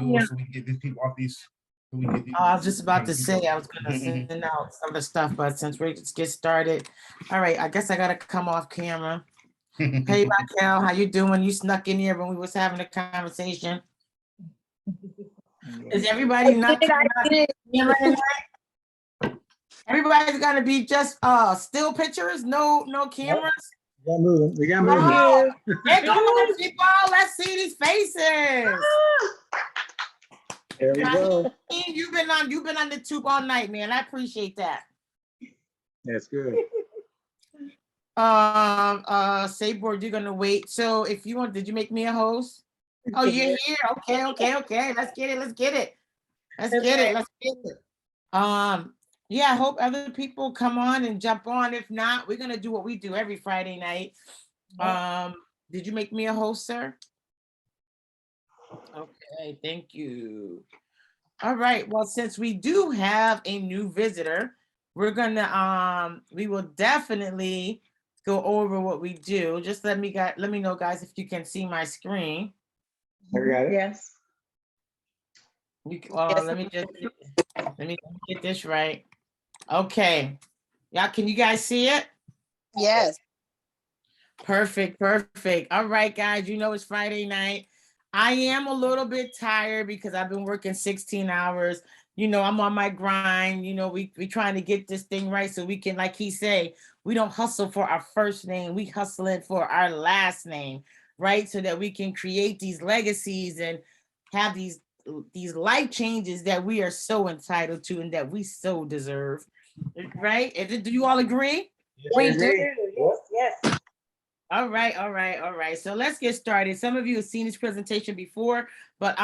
yours so we can get these people off these. So we get these, I was just about to say I was gonna send out some of the stuff, but since we just get started, all right. I guess I gotta come off camera. Hey Raquel, how you doing? You snuck in here when we was having a conversation. Is everybody not? Everybody's gonna be just still pictures, no cameras. We got moving. There go my people. Let's see these faces. There we go. You've been on the tube all night, man. I appreciate that. That's good. Sayboard, you're gonna wait. So if you want, did you make me a host? Oh, you're here. Okay. Let's get it. Yeah, I hope other people come on and jump on. If not, we're gonna do what we do every Friday night. Did you make me a host, sir? Okay, thank you. All right. Well, since we do have a new visitor, we're gonna we will definitely go over what we do. Just let me know, guys, if you can see my screen. I got it. Yes. Let me get this right. Okay. Yeah, can you guys see it? Yes. Perfect. All right, guys, you know it's Friday night. I am a little bit tired because I've been working 16 hours. You know, I'm on my grind. You know, we trying to get this thing right so we can, like he say, we don't hustle for our first name. We hustling for our last name, right? So that we can create these legacies and have these life changes that we are so entitled to and that we so deserve, right? Do you all agree? We do. Yes. All right. So let's get started. Some of you have seen this presentation before, but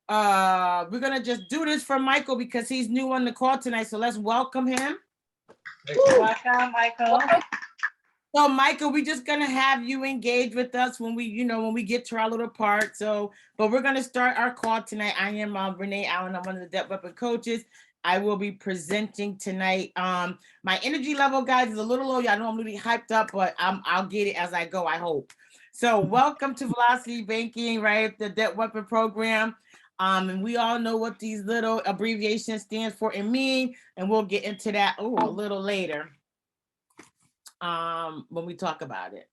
we're gonna just do this for Michael because he's new on the call tonight. So let's welcome him. Welcome, Michael. So Michael, we're just gonna have you engage with us when we get to our little part. So, but we're gonna start our call tonight. I am Renee Allen. I'm one of the Debt Weapon coaches. I will be presenting tonight. My energy level, guys, is a little low. Y'all know I'm really hyped up, but I'll get it as I go, I hope. So welcome to Velocity Banking, right? The Debt Weapon program. And we all know what these little abbreviations stand for and mean, and we'll get into that a little later when we talk about it.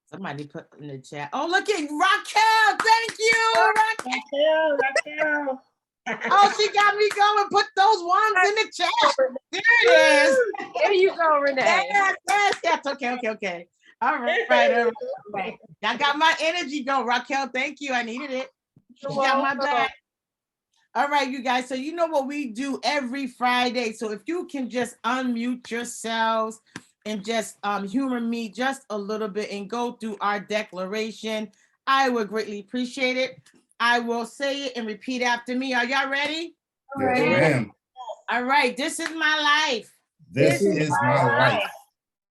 Somebody put in the chat. Oh, look at Raquel. Thank you, Raquel. Oh, she got me going. Put those ones in the chat. There it is. There you go, Renee. Yes. Okay. All right. I got my energy going, Raquel. Thank you. I needed it. You got my back. All right, you guys. So you know what we do every Friday. So if you can just unmute yourselves and just humor me just a little bit and go through our declaration, I would greatly appreciate it. I will say it and repeat after me. Are y'all ready? Yes, ma'am. All right. This is my life. This is my life.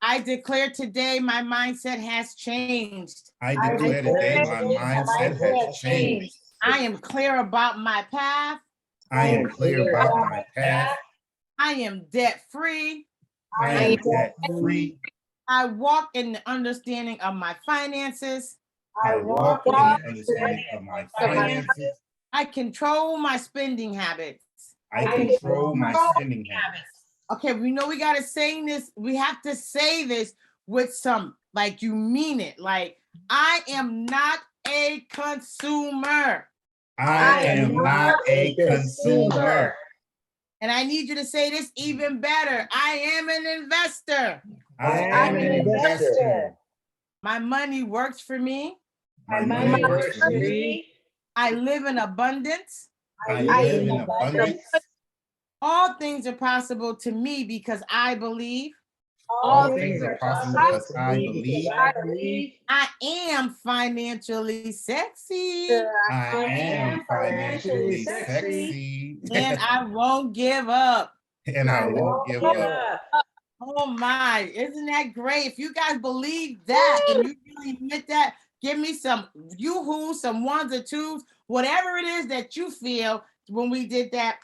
I declare today my mindset has changed. I declare today my mindset has changed. I am clear about my path. I am clear about my path. I am debt free. I am debt free. I walk in the understanding of my finances. I walk in the understanding of my finances. I control my spending habits. I control my spending habits. Okay, we know we gotta say this. We have to say this with some, like you mean it. Like, I am not a consumer. I am not a consumer. And I need you to say this even better. I am an investor. I am an investor. My money works for me. My money works for me. I live in abundance. I live in abundance. All things are possible to me because I believe. All things are possible because I believe. I am financially sexy. I am financially sexy. And I won't give up. And I won't give up. Oh my, isn't that great? If you guys believe that and you really admit that, give me some yoo-hoos, some ones or twos, whatever it is that you feel when we did that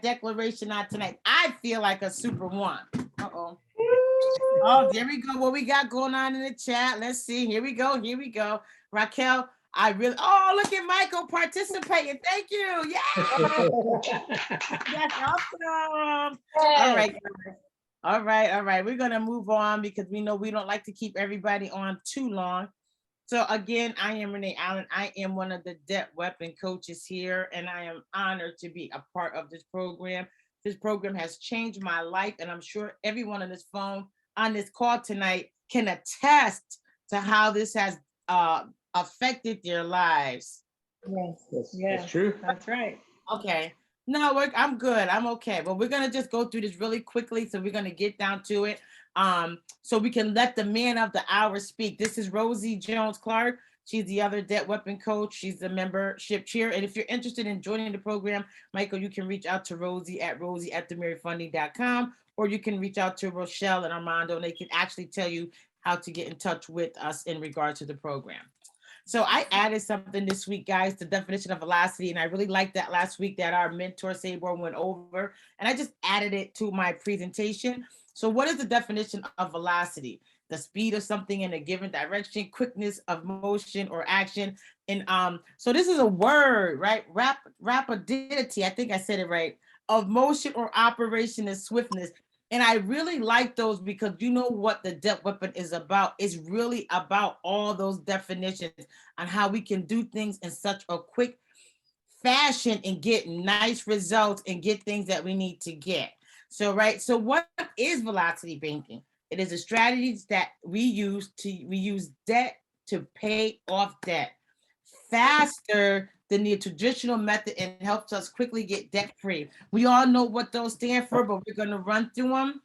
declaration on tonight. I feel like a super one. Uh-oh. Oh, there we go. What we got going on in the chat? Let's see. Here we go. Raquel, look at Michael participating. Thank you. Yeah. That's awesome. All right, guys. All right. We're gonna move on because we know we don't like to keep everybody on too long. So again, I am Renee Allen. I am one of the debt weapon coaches here, and I am honored to be a part of this program. This program has changed my life, and I'm sure everyone on this call tonight can attest to how this has affected their lives. Yes. That's true. That's right. Okay. No, I'm good. I'm okay. But we're gonna just go through this really quickly. So we're gonna get down to it. So we can let the man of the hour speak. This is Rosie Jones Clark. She's the other debt weapon coach. She's the membership chair. And if you're interested in joining the program, Michael, you can reach out to Rosie at rosie@themaryfunding.com, or you can reach out to Rochelle and Armando, and they can actually tell you how to get in touch with us in regard to the program. So I added something this week, guys, the definition of velocity. And I really liked that last week that our mentor Sabor went over. And I just added it to my presentation. So what is the definition of velocity? The speed of something in a given direction, quickness of motion or action. And so this is a word, right? Rapidity, I think I said it right, of motion or operation and swiftness. And I really like those because you know what the debt weapon is about. It's really about all those definitions on how we can do things in such a quick fashion and get nice results and get things that we need to get. So, right. So what is velocity banking? It is a strategy that we use debt to pay off debt faster than the traditional method and helps us quickly get debt free. We all know what those stand for, but we're going to run through them.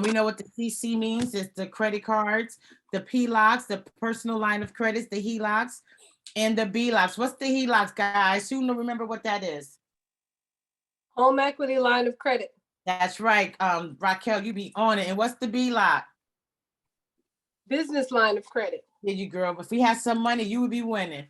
We know what the CC means. It's the credit cards, the PLOCs, the personal line of credits, the HELOCs, and the BLOCs. What's the HELOCs, guys? Who remember what that is? Home equity line of credit. That's right. Raquel, you be on it. And what's the BLOC? Business line of credit. Did you, girl? If we had some money, you would be winning.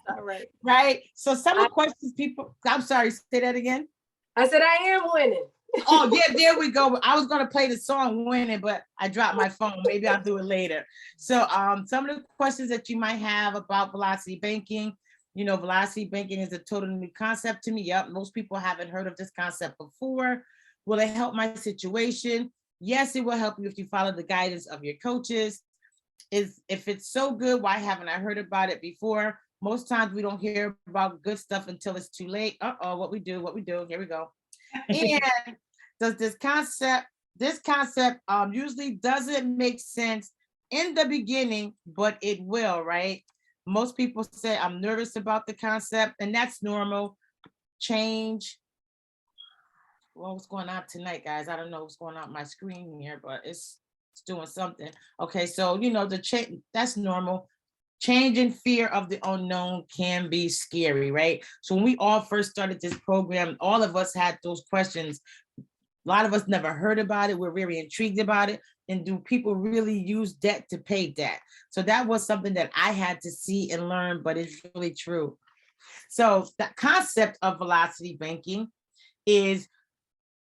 All right. Right. So some of the questions people, I'm sorry, say that again. I said I am winning. Oh, yeah, there we go. I was going to play the song Winning, but I dropped my phone. Maybe I'll do it later. So some of the questions that you might have about velocity banking, you know, velocity banking is a totally new concept to me. Yep, most people haven't heard of this concept before. Will it help my situation? Yes, it will help you if you follow the guidance of your coaches. If it's so good, why haven't I heard about it before? Most times we don't hear about good stuff until it's too late. What we do, here we go. And does this concept usually doesn't make sense in the beginning, but it will, right? Most people say I'm nervous about the concept, and that's normal. Change. Well, what's going on tonight, guys? I don't know what's going on my screen here, but it's doing something. Okay, so you know the change, that's normal. Change and fear of the unknown can be scary, right? So when we all first started this program, all of us had those questions. A lot of us never heard about it. We're very intrigued about it. And do people really use debt to pay debt? So that was something that I had to see and learn, but it's really true. So the concept of velocity banking is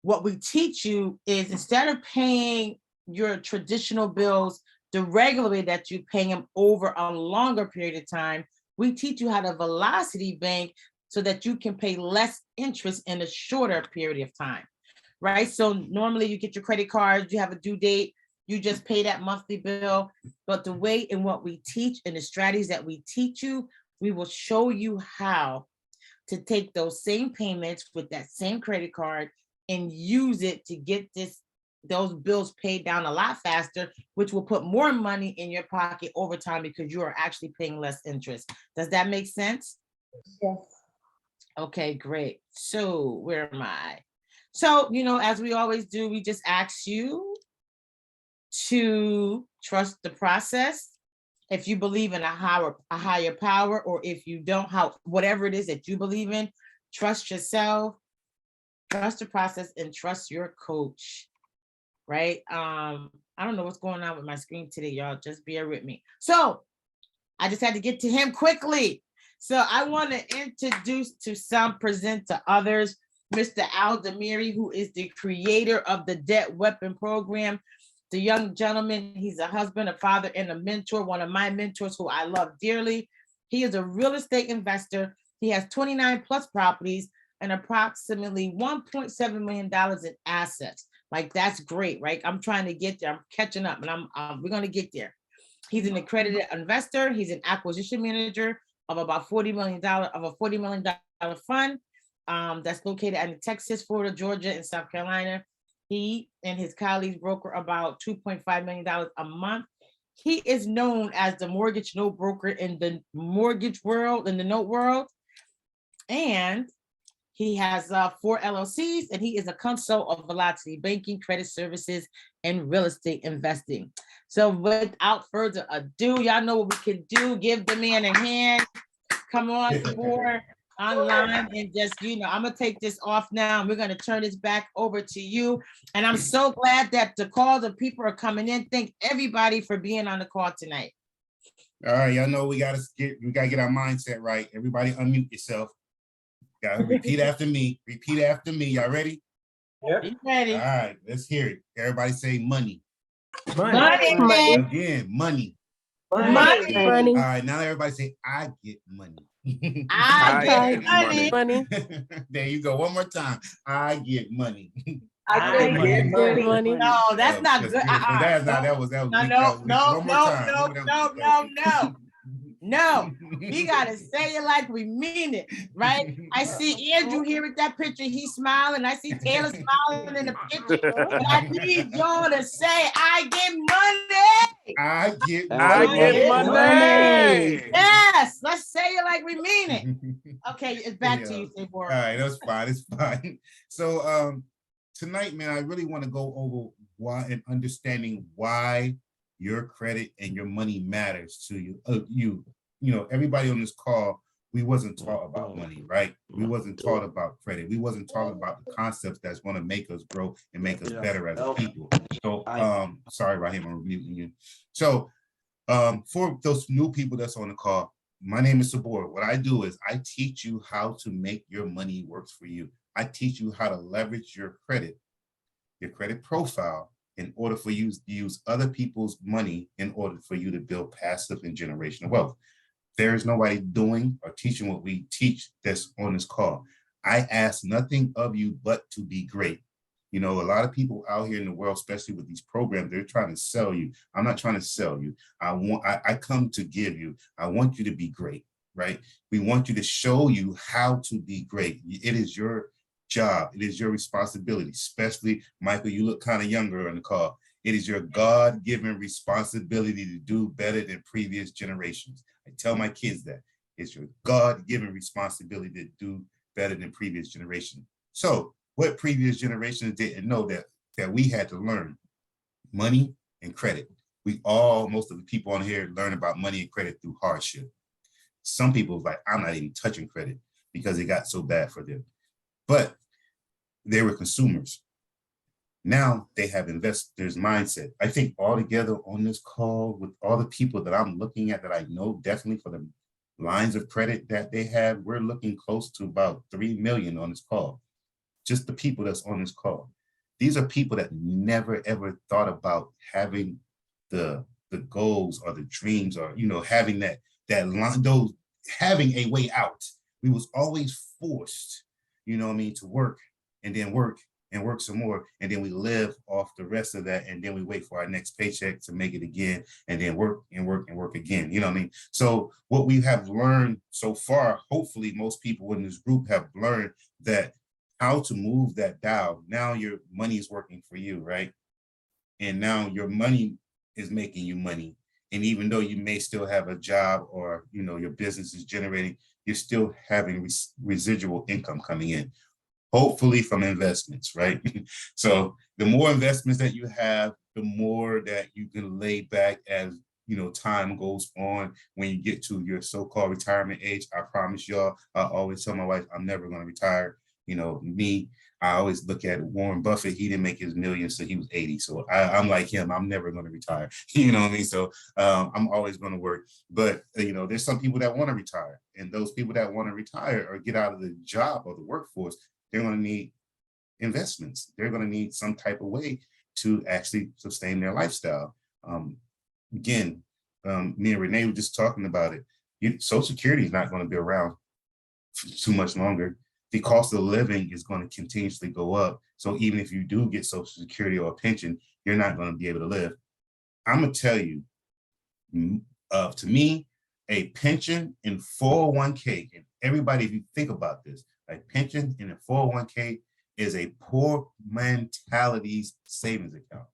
what we teach you is instead of paying your traditional bills the regular way that you pay them over a longer period of time, we teach you how to velocity bank so that you can pay less interest in a shorter period of time, right? So normally you get your credit cards, you have a due date, you just pay that monthly bill. But the way in what we teach and the strategies that we teach you, we will show you how to take those same payments with that same credit card and use it to get those bills paid down a lot faster, which will put more money in your pocket over time because you are actually paying less interest. Does that make sense? Yes. Okay, great. So where am I? So, you know, as we always do, we just ask you to trust the process. If you believe in a higher power, or if you don't, whatever it is that you believe in, trust yourself, trust the process, and trust your coach. Right? I don't know what's going on with my screen today, y'all. Just bear with me. So I just had to get to him quickly. So I want to introduce to some, present to others, Mr. Al Demiri, who is the creator of the Debt Weapon Program. The young gentleman, he's a husband, a father, and a mentor, one of my mentors who I love dearly. He is a real estate investor. He has 29 plus properties and approximately $1.7 million in assets. Like, that's great, right? I'm trying to get there. I'm catching up, and we're going to get there. He's an accredited investor. He's an acquisition manager of about $40 million of a $40 million fund that's located in Texas, Florida, Georgia, and South Carolina. He and his colleagues broker about $2.5 million a month. He is known as the mortgage note broker in the mortgage world, in the note world. And he has 4 LLCs, and he is a consul of Velocity Banking, Credit Services, and Real Estate Investing. So without further ado, y'all know what we can do. Give the man a hand. Come on board online and just, I'm going to take this off now, and we're going to turn this back over to you. And I'm so glad that the calls of people are coming in. Thank everybody for being on the call tonight. All right, y'all know we gotta get our mindset right. Everybody unmute yourself. Gotta repeat after me. Repeat after me. Y'all ready? Yep. You ready? All right, let's hear it. Everybody say money. Money. Again, money. Money. Money. All right, now everybody say, I get money. I get money. Money. There you go. One more time. I get money. I get money. Money. No, that's not good. That's not, that was No, weak. no, That was weak. no, One more no, time. no, That was no, weak. no, no. No, we gotta say it like we mean it, right? I see Andrew here with that picture. He's smiling. I see Taylor smiling in the picture. But I need y'all to say, I get money. I get I get money. Yes, let's say it like we mean it. Okay, it's back to you, All Sabor. right, that's fine. It's fine. So tonight, man, I really want to go over why and understanding why your credit and your money matters to you. Everybody on this call, we wasn't taught about money, right? We wasn't taught about credit. We wasn't taught about the concepts that's going to make us grow and make us better as a people. So sorry, Raheem, I'm muting you. So for those new people that's on the call, my name is Sabor. What I do is I teach you how to make your money work for you. I teach you how to leverage your credit profile, in order for you to use other people's money in order for you to build passive and generational wealth. There's nobody doing or teaching what we teach that's on this call. I ask nothing of you but to be great. A lot of people out here in the world, especially with these programs, they're trying to sell you. I'm not trying to sell you. I come to give you. I want you to be great, right? We want you to show you how to be great. It is your job. It is your responsibility, especially Michael, you look kind of younger on the call. It is your God-given responsibility to do better than previous generations. I tell my kids that it's your God-given responsibility to do better than previous generations. So what previous generations didn't know that we had to learn money and credit. Most of the people on here learn about money and credit through hardship. Some people like, I'm not even touching credit because it got so bad for them. But they were consumers. Now they have investors' mindset. I think all together on this call with all the people that I'm looking at that I know definitely for the lines of credit that they have, we're looking close to about 3 million on this call. Just the people that's on this call. These are people that never ever thought about having the goals or the dreams or having that line, having a way out. We was always forced, to work and then work and work some more. And then we live off the rest of that. And then we wait for our next paycheck to make it again and then work and work and work again. So what we have learned so far, hopefully most people in this group have learned that how to move that dial. Now your money is working for you, right? And now your money is making you money. And even though you may still have a job or, your business is generating, you're still having residual income coming in. Hopefully from investments, right? So the more investments that you have, the more that you can lay back as, time goes on. When you get to your so-called retirement age, I promise y'all, I always tell my wife, I'm never going to retire. I always look at Warren Buffett. He didn't make his millions till he was 80. So I'm like him. I'm never going to retire. You know what I mean? So I'm always going to work. But, there's some people that want to retire. And those people that want to retire or get out of the job or the workforce, they're going to need investments. They're going to need some type of way to actually sustain their lifestyle. Again, me and Renee were just talking about it. Social Security is not going to be around too much longer. The cost of living is going to continuously go up. So even if you do get Social Security or a pension, you're not going to be able to live. I'm going to tell you, to me, a pension and 401k, and everybody, if you think about this, a pension and a 401k is a poor mentality's savings account.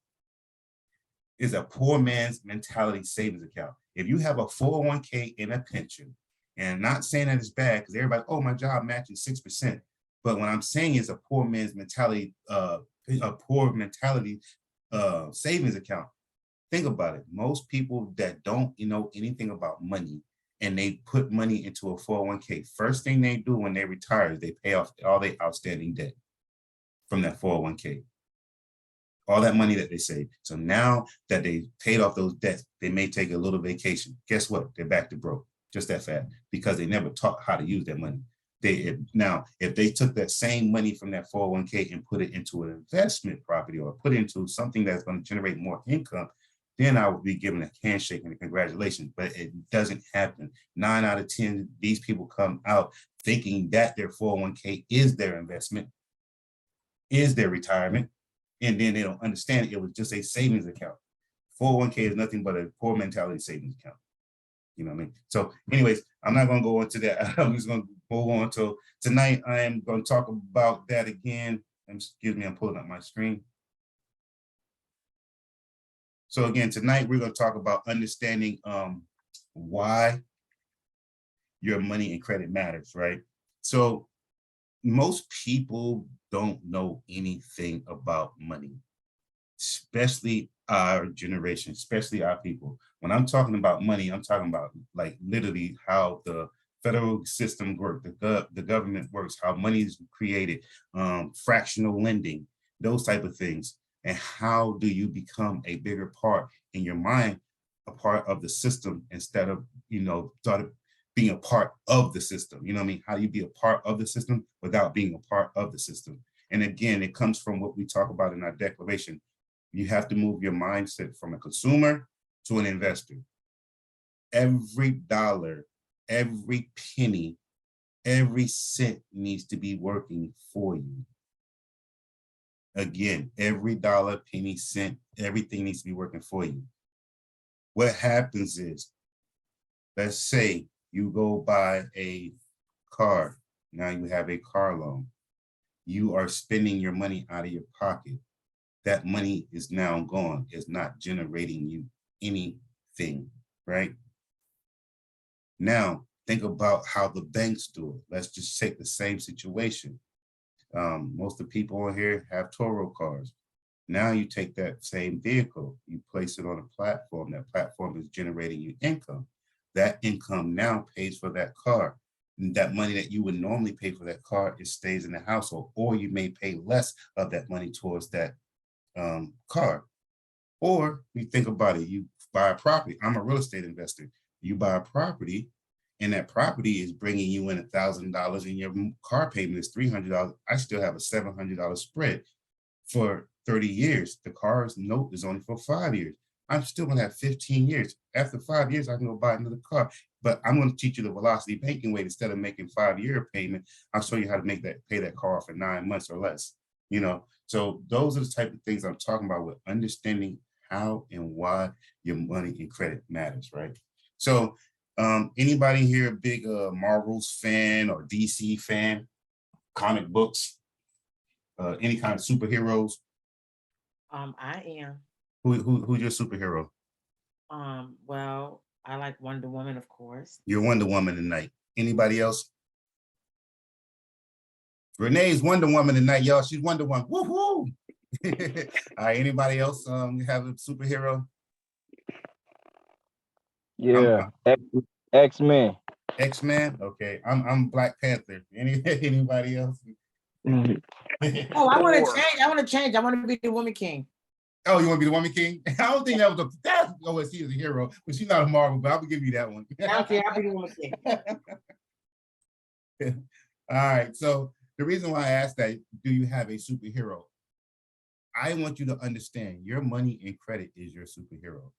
Is a poor man's mentality savings account. If you have a 401k and a pension, and I'm not saying that it's bad because everybody, oh, my job matches 6%. But what I'm saying is a poor man's mentality, savings account. Think about it. Most people that don't know anything about money and they put money into a 401k, first thing they do when they retire is they pay off all their outstanding debt from that 401k. All that money that they saved. So now that they paid off those debts, they may take a little vacation. Guess what? They're back to broke, just that fast, because they never taught how to use that money. Now, if they took that same money from that 401k and put it into an investment property or put it into something that's going to generate more income, then I would be given a handshake and a congratulations. But it doesn't happen. 9 out of 10, these people come out thinking that their 401k is their investment, is their retirement. And then they don't understand it was just a savings account. 401k is nothing but a poor mentality savings account. You know what I mean? So anyways, I'm not going to go into that. I'm just going to move on to tonight. I am going to talk about that again. Excuse me, I'm pulling up my screen. So again, tonight we're going to talk about understanding why your money and credit matters, right? So most people don't know anything about money, especially our generation, especially our people. When I'm talking about money, I'm talking about like literally how the federal system works, the government works, how money is created, fractional lending, those type of things. And how do you become a bigger part in your mind, a part of the system instead of, being a part of the system? You know what I mean? How do you be a part of the system without being a part of the system? And again, it comes from what we talk about in our declaration. You have to move your mindset from a consumer to an investor. Every dollar, every penny, every cent needs to be working for you. Again, every dollar, penny, cent, everything needs to be working for you. What happens is, let's say you go buy a car. Now you have a car loan. You are spending your money out of your pocket. That money is now gone. It's not generating you anything, right? Now, think about how the banks do it. Let's just take the same situation. Most of the people on here have Toro cars. Now you take that same vehicle, you place it on a platform. That platform is generating you income. That income now pays for that car. And that money that you would normally pay for that car, it stays in the household, or you may pay less of that money towards that car. Or you think about it, you buy a property. I'm a real estate investor. You buy a property, and that property is bringing you in $1,000 and your car payment is $300. I still have a $700 spread for 30 years. The car's note is only for 5 years. I'm still gonna have 15 years. After 5 years, I can go buy another car. But I'm gonna teach you the velocity banking way. Instead of making 5-year payment, I'll show you how to pay that car for 9 months or less. So those are the type of things I'm talking about with understanding how and why your money and credit matters, right? So anybody here a big Marvel's fan or DC fan, comic books, any kind of superheroes? I am. Who's your superhero? Well, I like Wonder Woman, of course. You're Wonder Woman tonight. Anybody else? Renee's Wonder Woman tonight, y'all. She's Wonder Woman. Woohoo! All right, anybody else have a superhero? Yeah, X-Men. X-Men? Okay, I'm Black Panther. Anybody else? Mhm. Oh, I want to Thor. change. I want to be the Woman King. Oh, you want to be the Woman King? I don't think that was she is a hero, but she's not a Marvel, but I will give you that one. Okay, I'll be the Woman King. All right, so the reason why I asked that, do you have a superhero? I want you to understand your money and credit is your superhero.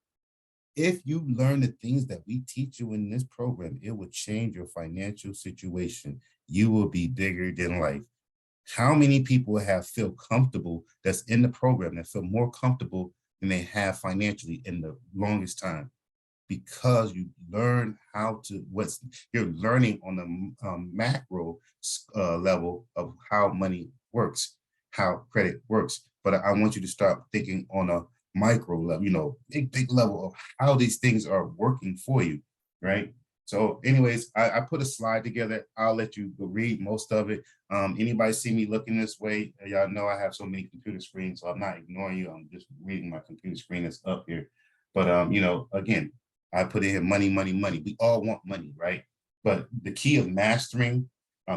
If you learn the things that we teach you in this program, it will change your financial situation. You will be bigger than life. How many people have feel comfortable that's in the program that feel more comfortable than they have financially in the longest time? Because you learn how to, you're learning on the macro level of how money works, how credit works. But I want you to start thinking on a micro level, big level of how these things are working for you, right? So anyways, I put a slide together. I'll let you read most of it. Anybody see me looking this way? Y'all know I have so many computer screens, so I'm not ignoring you. I'm just reading my computer screen that's up here. But again, I put in here money, money, money. We all want money, right? But the key of mastering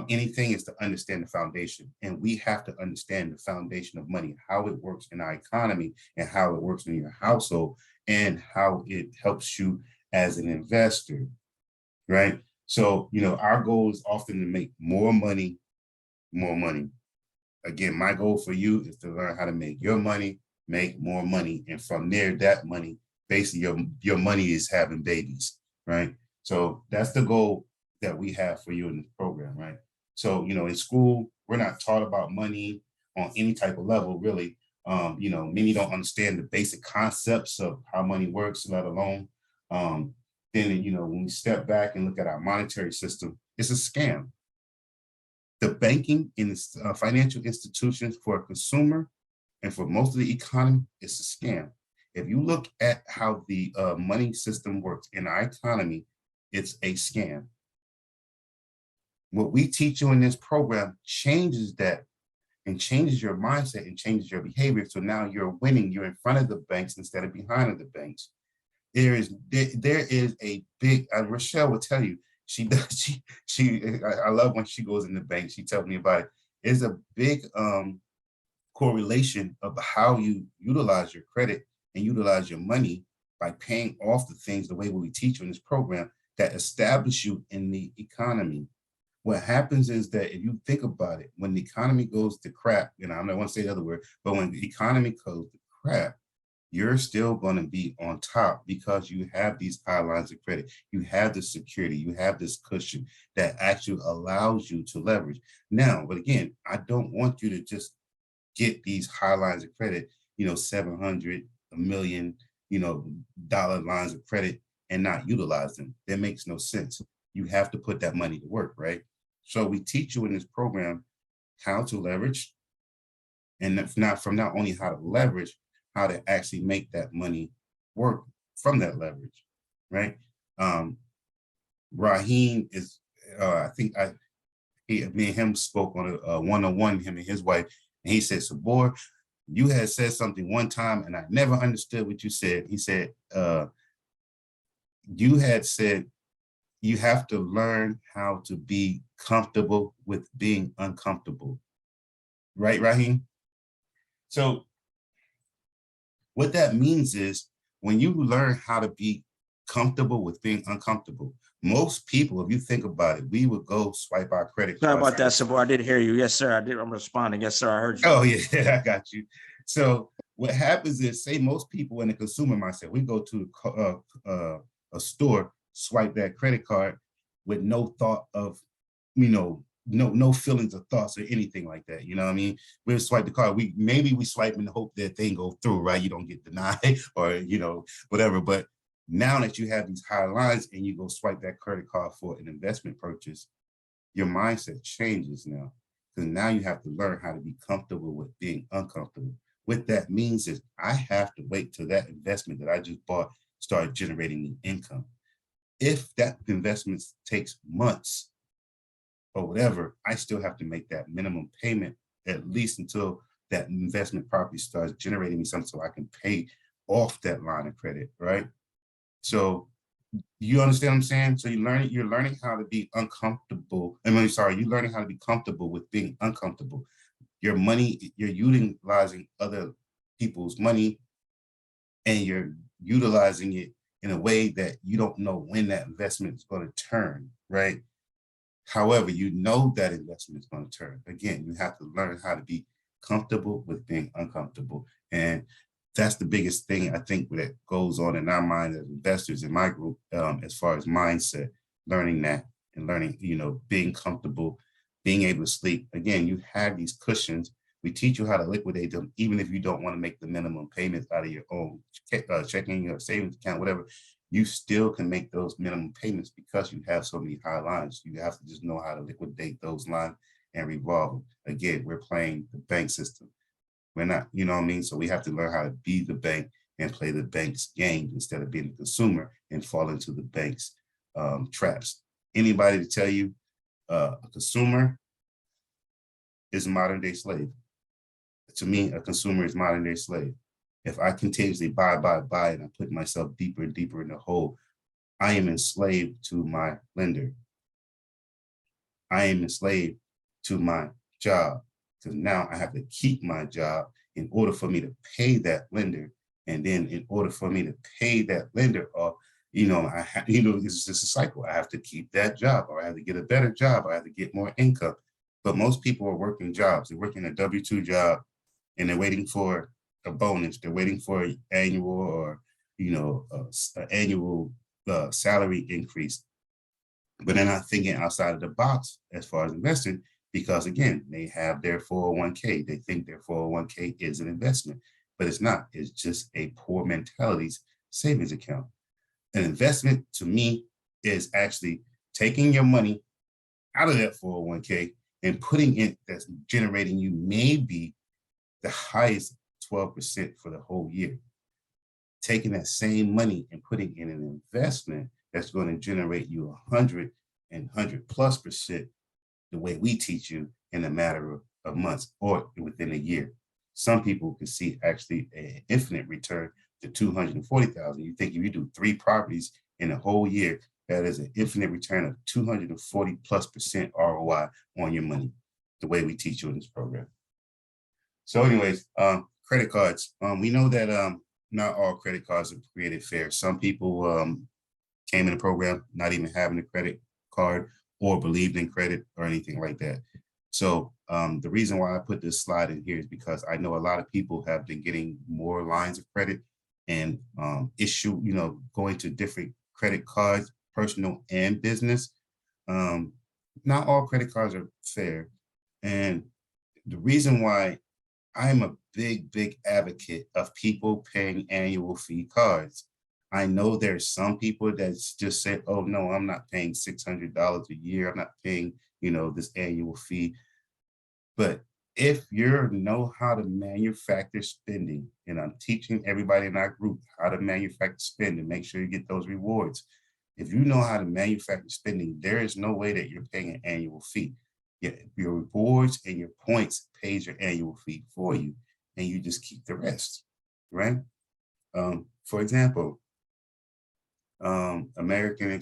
anything is to understand the foundation. And we have to understand the foundation of money, how it works in our economy and how it works in your household and how it helps you as an investor, right? So, our goal is often to make more money, more money. Again, my goal for you is to learn how to make your money, make more money. And from there, that money, basically your money is having babies, right? So that's the goal that we have for you in this program, right? So, in school, we're not taught about money on any type of level, really. Many don't understand the basic concepts of how money works, let alone. Then, when we step back and look at our monetary system, it's a scam. The banking in financial institutions for a consumer and for most of the economy, it's a scam. If you look at how the money system works in our economy, it's a scam. What we teach you in this program changes that and changes your mindset and changes your behavior. So now you're winning. You're in front of the banks instead of behind the banks. There is a big, Rochelle will tell you, I love when she goes in the bank, she tells me about it. There's a big correlation of how you utilize your credit and utilize your money by paying off the things the way we teach you in this program that establish you in the economy. What happens is that if you think about it, when the economy goes to crap, I don't want to say the other word, but when the economy goes to crap, you're still going to be on top because you have these high lines of credit. You have the security, you have this cushion that actually allows you to leverage. Now, but again, I don't want you to just get these high lines of credit, 700, $1 million, dollar lines of credit and not utilize them. That makes no sense. You have to put that money to work, right? So we teach you in this program how to leverage, and not only how to leverage, how to actually make that money work from that leverage, right? Raheem is, me and him spoke on a one-on-one, him and his wife, and he said, Sabor, you had said something one time and I never understood what you said. He said, you had said, you have to learn how to be comfortable with being uncomfortable. Right, Raheem? So what that means is when you learn how to be comfortable with being uncomfortable, most people, if you think about it, we would go swipe our credit card. Sorry about that, Sabor. I did hear you. Yes, sir. I did. I'm responding. Yes, sir. I heard you. Oh, yeah, I got you. So what happens is, say most people in the consumer mindset, we go to a store, swipe that credit card with no thought of, no feelings or thoughts or anything like that. You know what I mean? We'll swipe the card. Maybe we swipe in the hope that thing go through, right? You don't get denied or, whatever. But now that you have these high lines and you go swipe that credit card for an investment purchase, your mindset changes now. Because now you have to learn how to be comfortable with being uncomfortable. What that means is I have to wait till that investment that I just bought start generating me income. If that investment takes months or whatever, I still have to make that minimum payment at least until that investment property starts generating me something so I can pay off that line of credit, right? So you understand what I'm saying? So you're learning how to be uncomfortable. You're learning how to be comfortable with being uncomfortable. Your money, you're utilizing other people's money and you're utilizing it in a way that you don't know when that investment is going to turn, right? However, you know that investment is going to turn. Again, you have to learn how to be comfortable with being uncomfortable. And that's the biggest thing I think that goes on in our mind as investors in my group, as far as mindset, learning that and learning, being comfortable, being able to sleep. Again, you have these cushions. We teach you how to liquidate them, even if you don't want to make the minimum payments out of your own checking or savings account, whatever. You still can make those minimum payments because you have so many high lines. You have to just know how to liquidate those lines and revolve them. Again, we're playing the bank system. We're not, you know what I mean? So we have to learn how to be the bank and play the bank's game instead of being a consumer and fall into the bank's traps. Anybody to tell you a consumer is a modern day slave. To me, a consumer is modern day slave. If I continuously buy, and I put myself deeper and deeper in the hole, I am enslaved to my lender. I am enslaved to my job, because now I have to keep my job in order for me to pay that lender. And then in order for me to pay that lender off, it's just a cycle. I have to keep that job, or I have to get a better job, or I have to get more income. But most people are working jobs. They're working a W-2 job and they're waiting for a bonus. They're waiting for an annual or, an annual salary increase. But they're not thinking outside of the box as far as investing, because again, they have their 401k. They think their 401k is an investment, but it's not. It's just a poor mentality's savings account. An investment to me is actually taking your money out of that 401k and putting it that's generating you maybe the highest 12% for the whole year. Taking that same money and putting in an investment that's going to generate you 100 and 100+% the way we teach you in a matter of months or within a year. Some people can see actually an infinite return to 240,000. You think if you do 3 properties in a whole year, that is an infinite return of 240+% ROI on your money, the way we teach you in this program. So anyways, credit cards. We know that not all credit cards are created fair. Some people came in the program not even having a credit card or believed in credit or anything like that. So the reason why I put this slide in here is because I know a lot of people have been getting more lines of credit and going to different credit cards, personal and business. Not all credit cards are fair. And the reason why I'm a big advocate of people paying annual fee cards. I know there's some people that just say, oh no, I'm not paying $600 a year. I'm not paying, this annual fee. But if you know how to manufacture spending, and I'm teaching everybody in our group how to manufacture spending, make sure you get those rewards. If you know how to manufacture spending, there is no way that you're paying an annual fee. Your rewards and your points pays your annual fee for you, and you just keep the rest, right? For example, American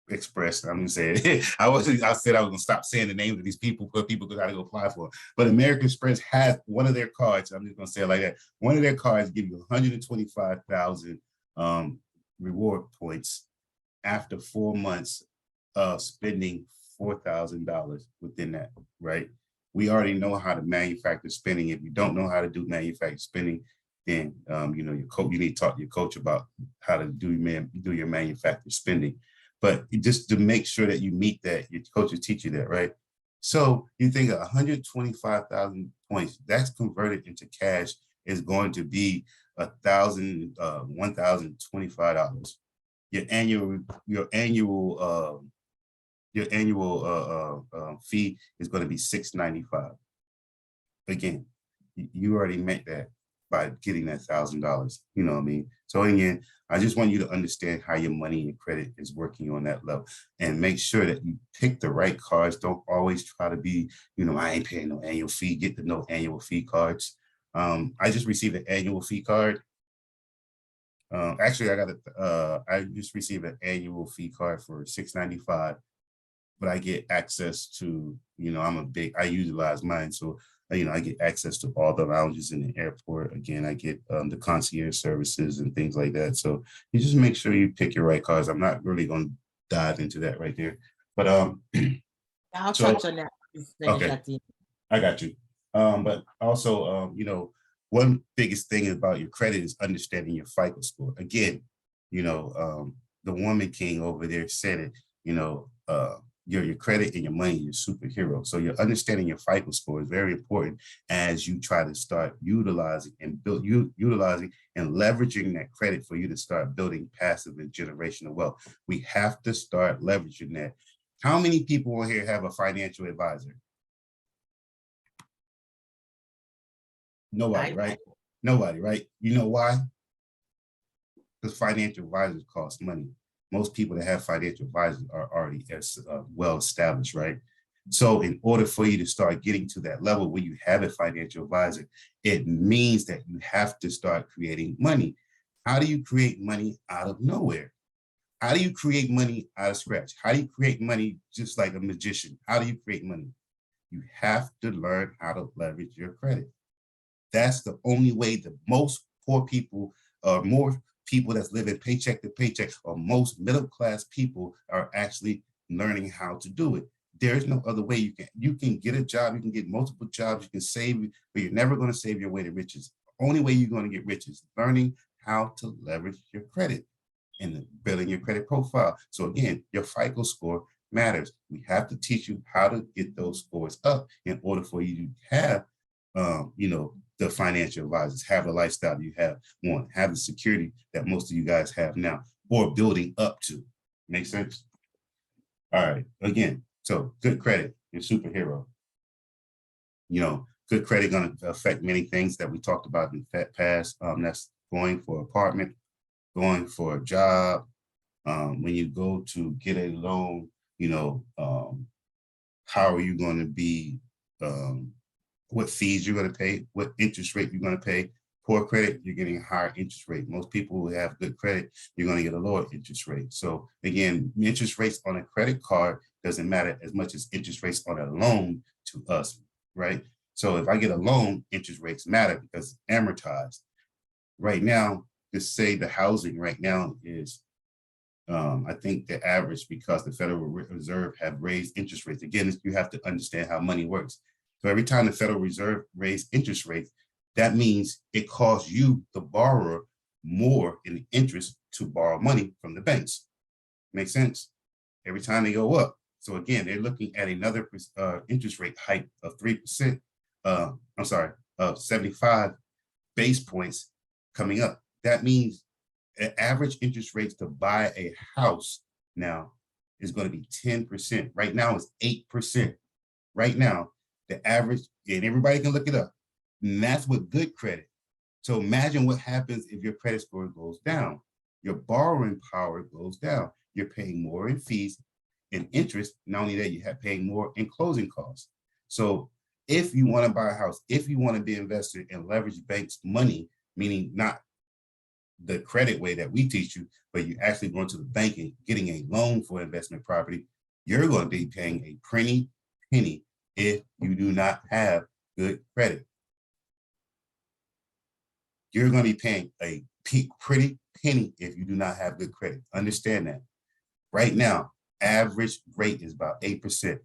Express. I'm gonna say it. I said I was gonna stop saying the names of these people because people gotta go apply for it. But American Express has one of their cards. I'm just gonna say it like that. One of their cards give you 125,000 reward points after 4 months of spending $4,000 within that, right? We already know how to manufacture spending. If you don't know how to do manufactured spending, then your coach, you need to talk to your coach about how to do your manufactured spending. But just to make sure that you meet that, your coach will teach you that, right? So you think 125,000 points, that's converted into cash is going to be $1,025. Your annual fee is going to be $695. Again, you already met that by getting that $1,000. You know what I mean? So again, I just want you to understand how your money and credit is working on that level, and make sure that you pick the right cards. Don't always try to be, I ain't paying no annual fee. Get the no annual fee cards. I just received an annual fee card. Actually, I just received an annual fee card for $695. But I get access to, I utilize mine. So, I get access to all the lounges in the airport. Again, I get the concierge services and things like that. So you just make sure you pick your right cards. I'm not really going to dive into that right there. But I'll touch on that. Okay. I got you. But also, one biggest thing about your credit is understanding your FICO score. Again, the woman king over there said it, your credit and your money, your superhero. So you're understanding your FICO score is very important as you try to start utilizing and utilizing and leveraging that credit for you to start building passive and generational wealth. We have to start leveraging that. How many people on here have a financial advisor? Nobody, right? Nobody, right? You know why? Because financial advisors cost money. Most people that have financial advisors are already well established, right? So in order for you to start getting to that level where you have a financial advisor, it means that you have to start creating money. How do you create money out of nowhere? How do you create money out of scratch? How do you create money just like a magician? How do you create money? You have to learn how to leverage your credit. That's the only way that most poor people or more people that's living paycheck to paycheck or most middle-class people are actually learning how to do it. There's no other way you can get a job, you can get multiple jobs, you can save, but you're never going to save your way to riches. The only way you're going to get rich is learning how to leverage your credit and building your credit profile. So again, your FICO score matters. We have to teach you how to get those scores up in order for you to have, the financial advisors, have the lifestyle you have, have the security that most of you guys have now, or building up to. Make sense? All right, again, so good credit, your superhero. Good credit gonna affect many things that we talked about in the past. That's going for apartment, going for a job. When you go to get a loan, how are you going to be, what fees you're going to pay, what interest rate you're going to pay. Poor credit, you're getting a higher interest rate. Most people who have good credit, you're going to get a lower interest rate. So again, interest rates on a credit card doesn't matter as much as interest rates on a loan to us, right? So if I get a loan, interest rates matter because it's amortized. Right now, just say the housing right now is, I think the average, because the Federal Reserve have raised interest rates. Again, you have to understand how money works. So every time the Federal Reserve raised interest rates, that means it costs you, the borrower, more in interest to borrow money from the banks. Make sense? Every time they go up. So again, they're looking at another interest rate hike of 3%. Of 75 base points coming up. That means an average interest rates to buy a house now is going to be 10%. Right now it's 8%. Right now, the average, and everybody can look it up, and that's with good credit. So imagine what happens if your credit score goes down. Your borrowing power goes down. You're paying more in fees and interest. Not only that, you have paying more in closing costs. So if you want to buy a house, if you want to be an investor and leverage banks' money, meaning not the credit way that we teach you, but you actually going to the bank and getting a loan for investment property, you're going to be paying a pretty penny if you do not have good credit. You're going to be paying a pretty penny if you do not have good credit. Understand that. Right now, average rate is about 8%.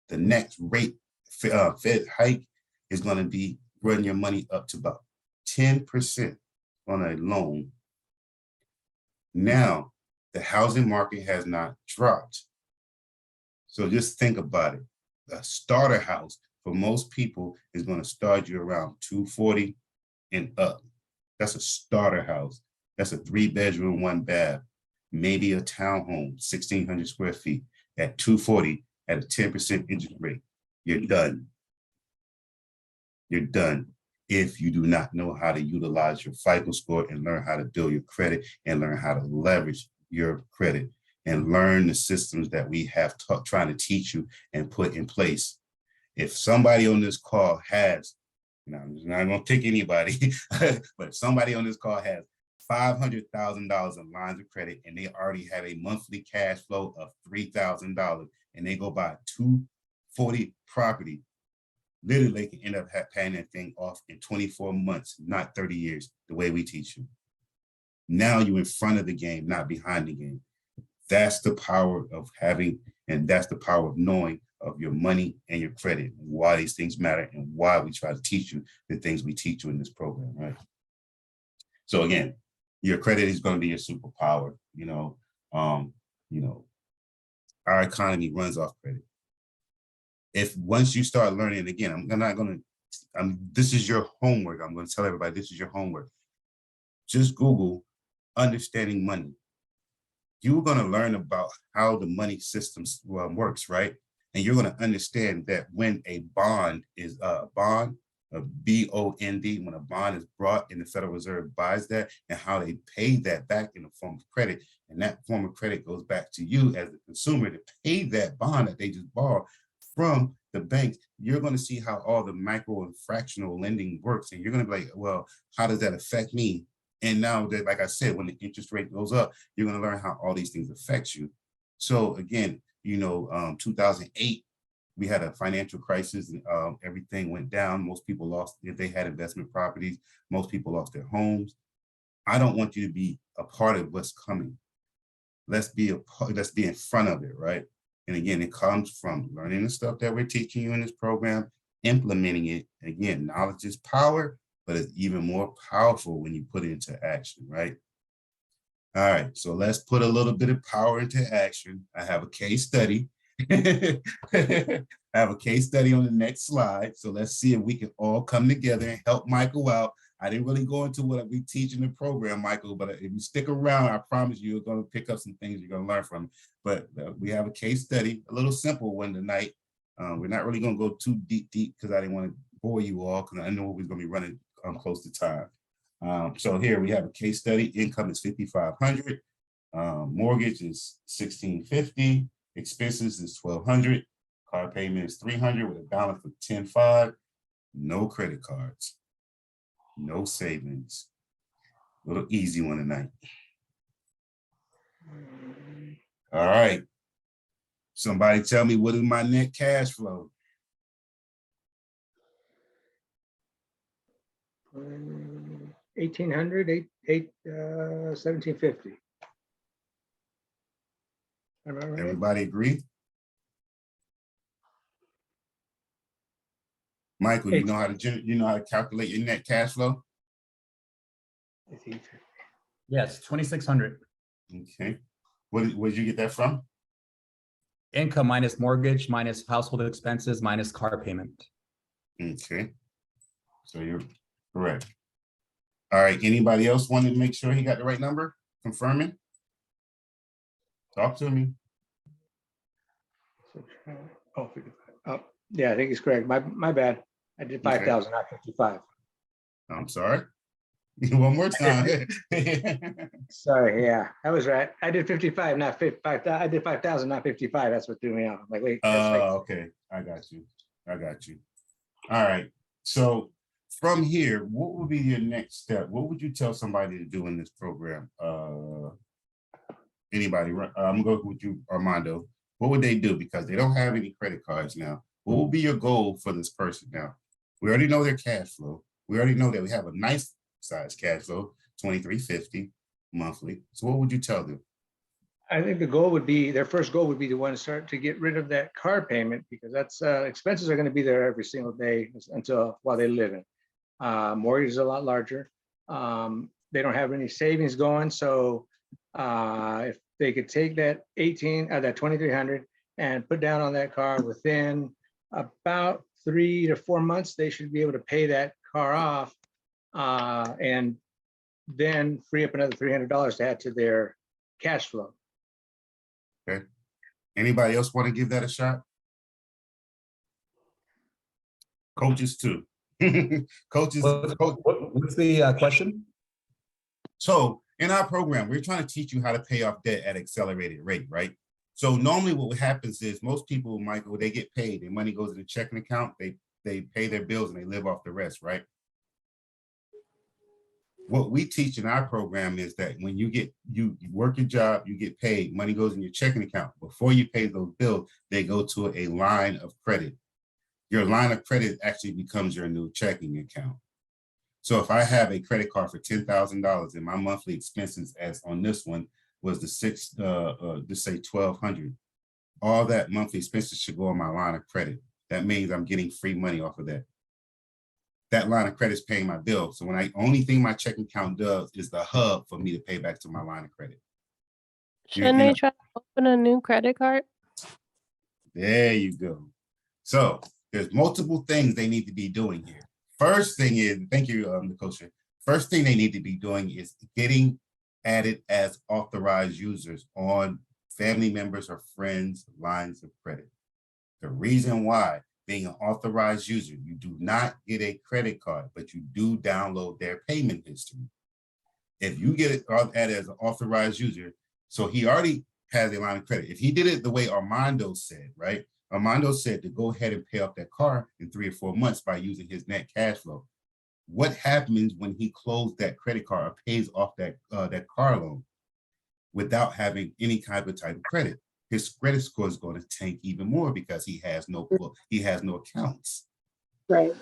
The next rate, Fed hike, is going to be running your money up to about 10% on a loan. Now, the housing market has not dropped. So just think about it. A starter house for most people is going to start you around $240,000 and up. That's a starter house. That's a 3-bedroom, 1 bath, maybe a townhome, 1,600 square feet at $240,000 at a 10% interest rate. You're done. You're done if you do not know how to utilize your FICO score and learn how to build your credit and learn how to leverage your credit and learn the systems that we have trying to teach you and put in place. If somebody on this call has, I'm not going to pick anybody, but if somebody on this call has $500,000 in lines of credit and they already have a monthly cash flow of $3,000 and they go buy 240 property, literally they can end up paying that thing off in 24 months, not 30 years, the way we teach you. Now you're in front of the game, not behind the game. That's the power of having, and that's the power of knowing of your money and your credit, and why these things matter, and why we try to teach you the things we teach you in this program, right? So again, your credit is going to be your superpower. Our economy runs off credit. If once you start learning, again, I'm not going to, this is your homework. I'm going to tell everybody, this is your homework. Just Google understanding money. You're going to learn about how the money system works, right? And you're going to understand that when a bond is a bond, a B-O-N-D, when a bond is brought and the Federal Reserve buys that, and how they pay that back in the form of credit. And that form of credit goes back to you as the consumer to pay that bond that they just borrowed from the bank. You're going to see how all the micro and fractional lending works. And you're going to be like, well, how does that affect me? And now that, like I said, when the interest rate goes up, you're going to learn how all these things affect you. So again, 2008, we had a financial crisis and everything went down. Most people lost, if they had investment properties, most people lost their homes. I don't want you to be a part of what's coming. Let's be in front of it, right? And again, it comes from learning the stuff that we're teaching you in this program, implementing it. Again, knowledge is power, but it's even more powerful when you put it into action, right? All right, so let's put a little bit of power into action. I have a case study. I have a case study on the next slide. So let's see if we can all come together and help Michael out. I didn't really go into what we teach in the program, Michael, but if you stick around, I promise you're going to pick up some things you're going to learn from. But we have a case study, a little simple one tonight. We're not really going to go too deep because I didn't want to bore you all, because I know we're going to be running close to time. So here we have a case study. Income is $5,500. Mortgage is $1,650. Expenses is $1,200. Car payment is $300 with a balance of $10,500. No credit cards. No savings. Little easy one tonight. All right. Somebody tell me, what is my net cash flow? 1,800, 1,750. Am I right? Everybody agree? Michael, you know how to calculate your net cash flow? Yes, 2,600. Okay. Where did you get that from? Income minus mortgage, minus household expenses, minus car payment. Okay. So you're correct. All right. Anybody else want to make sure he got the right number? Confirming? Talk to me. Oh, 55. Oh, yeah, I think it's correct. My bad. I did 5,000, not 55. I'm sorry. One more time. Sorry, yeah, I was right. I did 55, not 55. I did 5,000, not 55. That's what threw me off. I'm like, wait. Okay. I got you. All right. So from here, what would be your next step? What would you tell somebody to do in this program? Anybody? I'm going to go with you, Armando. What would they do? Because they don't have any credit cards now. What will be your goal for this person now? We already know their cash flow. We already know that we have a nice size cash flow, $2,350 monthly. So what would you tell them? I think the goal would be, their first goal would be to want to start to get rid of that car payment, because that's expenses are going to be there every single day while they live in. Mortgage is a lot larger. They don't have any savings going. So if they could take that that 2,300 and put down on that car within about 3 to 4 months, they should be able to pay that car off and then free up another $300 to add to their cash flow. Okay. Anybody else want to give that a shot? Coaches too. Coaches. What's the question? So in our program, we're trying to teach you how to pay off debt at accelerated rate, right? So normally what happens is most people, Michael, they get paid, their money goes in a checking account, they pay their bills and they live off the rest, right? What we teach in our program is that when you work your job, you get paid, money goes in your checking account. Before you pay those bills, they go to a line of credit. Your line of credit actually becomes your new checking account. So if I have a credit card for $10,000 and my monthly expenses, as on this one, was just say $1,200, all that monthly expenses should go on my line of credit. That means I'm getting free money off of that. That line of credit is paying my bill. So when only thing my checking account does is the hub for me to pay back to my line of credit. Shouldn't they try to open a new credit card? There you go. So there's multiple things they need to be doing here. First thing is, thank you, Nicosia. First thing they need to be doing is getting added as authorized users on family members or friends' lines of credit. The reason why, being an authorized user, you do not get a credit card, but you do download their payment history. If you get it added as an authorized user, so he already has a line of credit. If he did it the way Armando said, right? Armando said to go ahead and pay off that car in 3 or 4 months by using his net cash flow. What happens when he closed that credit card or pays off that car loan without having any type of credit? His credit score is going to tank even more because he has no accounts. Right.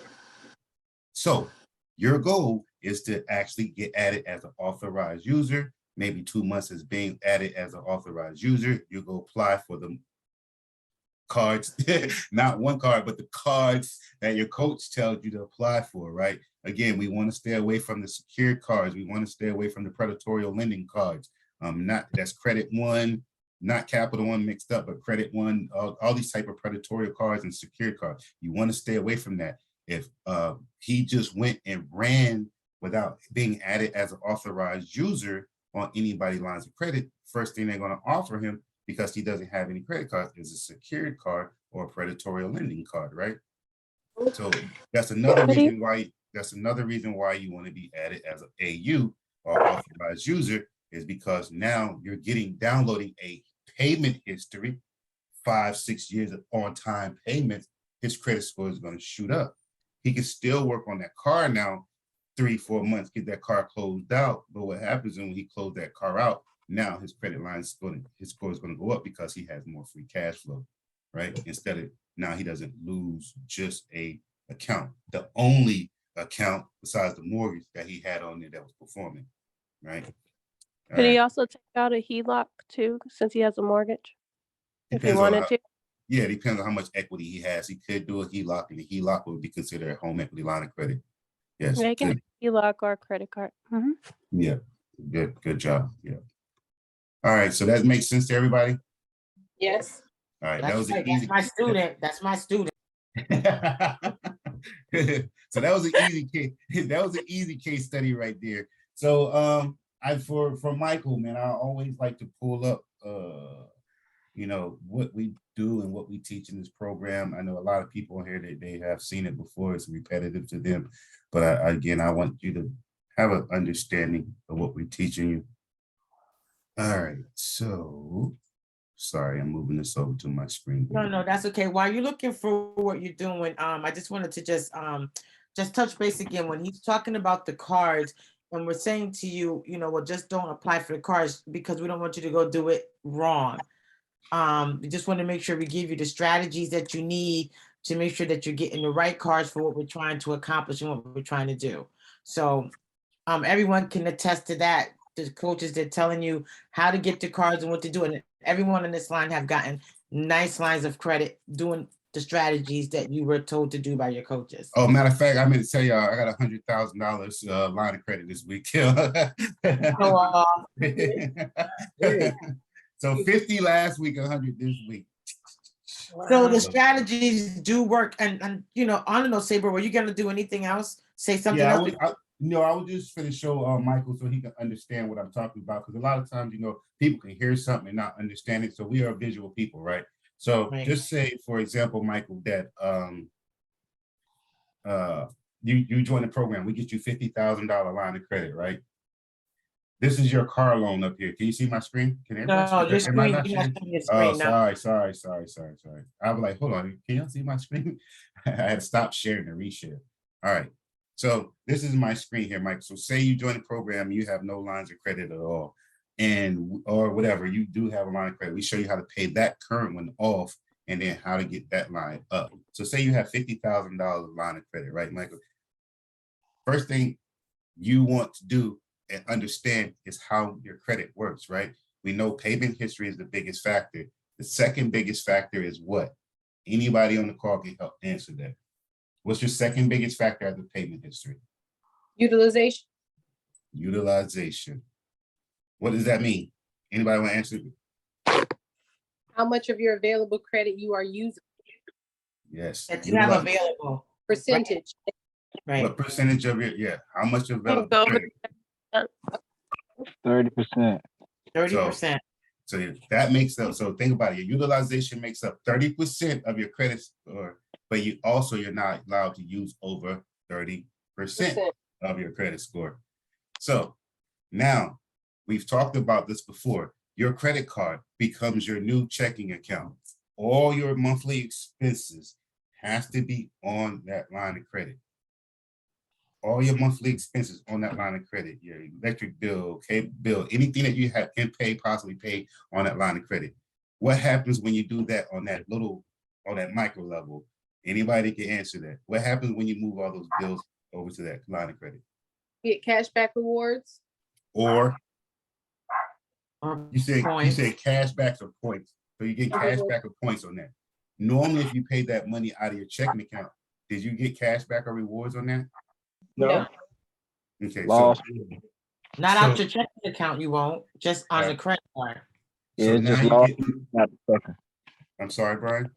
So your goal is to actually get added as an authorized user. Maybe 2 months is being added as an authorized user. You go apply for the cards, not one card, but the cards that your coach tells you to apply for, right? Again, we want to stay away from the secured cards. We want to stay away from the predatory lending cards. That's Credit One, not Capital One mixed up, but Credit One, all these type of predatory cards and secured cards. You want to stay away from that. If he just went and ran without being added as an authorized user on anybody's lines of credit, first thing they're going to offer him, because he doesn't have any credit cards, is a secured card or a predatory lending card, right? So that's another reason why you want to be added as an AU or authorized user, is because now you're downloading a payment history, 5-6 years of on-time payments. His credit score is going to shoot up. He can still work on that car now, 3-4 months, get that car closed out. But what happens when he closed that car out? Now his credit line is his score is going to go up because he has more free cash flow, right? Instead of now he doesn't lose just a account, the only account besides the mortgage that he had on there that was performing, right? Could he also take out a HELOC too, since he has a mortgage? If he Depends on wanted to? Yeah, it depends on how much equity he has. He could do a HELOC, and a HELOC would be considered a home equity line of credit. Yes. Yeah, he can do a HELOC or a credit card. Mhm. Yeah, good job. Yeah. All right, so that makes sense to everybody? Yes. All right, That's my student. That's my student. So that was an easy case. That was an easy case study right there. So for Michael, man, I always like to pull up what we do and what we teach in this program. I know a lot of people here that they have seen it before. It's repetitive to them, but I want you to have an understanding of what we're teaching you. All right, so sorry, I'm moving this over to my screen. No, that's okay. While you're looking for what you're doing, I just wanted to just touch base again when he's talking about the cards, and we're saying to you, well, just don't apply for the cards because we don't want you to go do it wrong. We just want to make sure we give you the strategies that you need to make sure that you're getting the right cards for what we're trying to accomplish and what we're trying to do. So everyone can attest to that. The coaches, they're telling you how to get the cards and what to do. And everyone in this line have gotten nice lines of credit doing the strategies that you were told to do by your coaches. Oh, matter of fact, I meant to tell y'all, I got $100,000 line of credit this week. So 50 last week, 100 this week. So the strategies do work. And I don't know, Saber, were you going to do anything else? Say something else? I was just going to show Michael so he can understand what I'm talking about. Because a lot of times, people can hear something and not understand it. So we are visual people, right? So just say, for example, Michael, that you join the program. We get you $50,000 line of credit, right? This is your car loan up here. Can you see my screen? Can everybody No, your see? Am I screen. not You're not sharing? showing your Oh, screen. sorry. I was like, hold on. Can y'all see my screen? I had to stop sharing and reshare. All right. So this is my screen here, Mike. So say you join the program, you have no lines of credit at all, or whatever, you do have a line of credit. We show you how to pay that current one off and then how to get that line up. So say you have $50,000 line of credit, right, Michael? First thing you want to do and understand is how your credit works, right? We know payment history is the biggest factor. The second biggest factor is what? Anybody on the call can help answer that. What's your second biggest factor of the payment history? Utilization. Utilization. What does that mean? Anybody want to answer? How much of your available credit you are using? Yes. That you have Utilize- available, Percentage. right? What percentage of your, yeah, how much available Go credit? 30%. 30%. So that makes up, so think about it, your utilization makes up 30% of your credit score, but you're not allowed to use over 30% of your credit score. So now, we've talked about this before, your credit card becomes your new checking account. All your monthly expenses has to be on that line of credit. All your monthly expenses on that line of credit, your electric bill, cable bill, anything that you have can pay, possibly pay on that line of credit. What happens when you do that on that micro level? Anybody can answer that. What happens when you move all those bills over to that line of credit? Get cashback rewards. Or Or you say points. cash backs or points. So you get cash Mhm. back or points on that. Normally, if you pay that money out of your checking account, did you get cash back or rewards on that? No, Okay, Lost. Not out so- your checking account, you won't, just on the credit card. Yeah, so it now just you lost. get, Not the second. I'm sorry, Brian.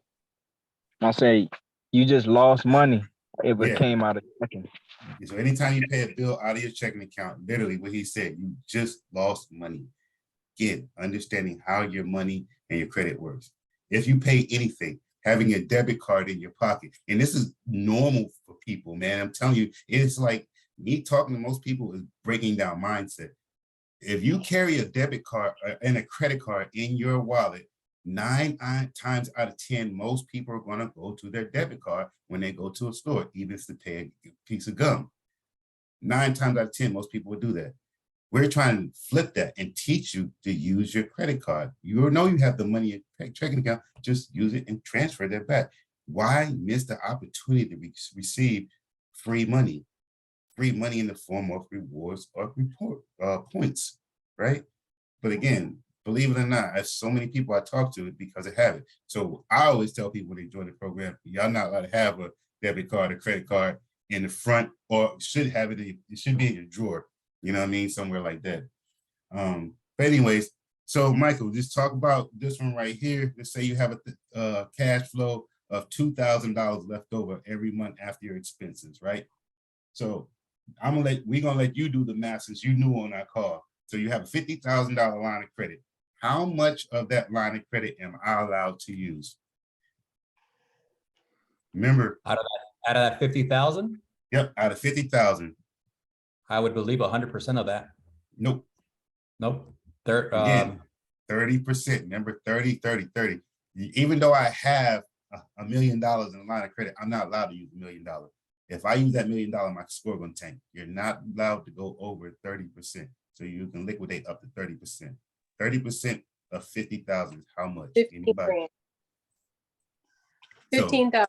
I say you just lost money if it Yeah. came out of second. So anytime you pay a bill out of your checking account, literally what he said, you just lost money. Again, understanding how your money and your credit works. If you pay anything, having a debit card in your pocket, and this is normal for people, man. I'm telling you, it's like me talking to most people is breaking down mindset. If you carry a debit card and a credit card in your wallet, 9 times out of 10, most people are going to go to their debit card when they go to a store, even if it's to pay a piece of gum. 9 times out of 10, most people would do that. We're trying to flip that and teach you to use your credit card. You know you have the money in your checking account, just use it and transfer that back. Why miss the opportunity to receive free money? Free money in the form of rewards or points, right? But again, believe it or not, I have so many people I talk to because they have it. So I always tell people when they join the program, y'all not allowed to have a debit card or credit card in the front, or should have it. It should be in your drawer. You know what I mean? Somewhere like that. But anyways, so Michael, just talk about this one right here. Let's say you have a cash flow of $2,000 left over every month after your expenses, right? So we're gonna let you do the math since you knew on our call. So you have a $50,000 line of credit. How much of that line of credit am I allowed to use? Remember, Out of that 50,000, yep, out of 50,000. I would believe 100% of that. Nope. Nope. They're, Again, 30%. Remember, 30, 30, 30. Even though I have $1 million in a line of credit, I'm not allowed to use $1 million. If I use that $1 million, my score going to tank. You're not allowed to go over 30%. So you can liquidate up to 30%. 30% of 50,000 is how much? 15 Anybody? grand. So- 15,000.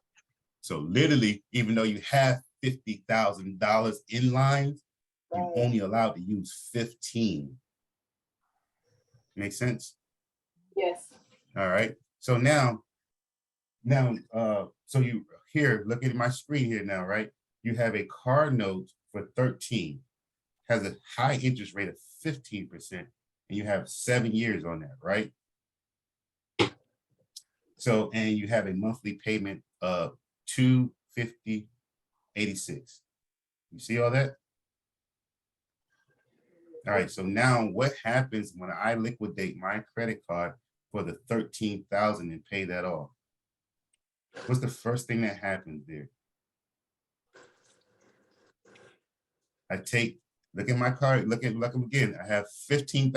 So literally, even though you have $50,000 in lines, you're Right. only allowed to use 15. Make sense? Yes. All right. So now, so you here, look at my screen here now, right? You have a car note for 13, has a high interest rate of 15%, and you have 7 years on that, right? So, and you have a monthly payment of $250.86. You see all that? All right, so now what happens when I liquidate my credit card for the 13,000 and pay that off? What's the first thing that happens there? I take, look at my card, look again, I have $15,000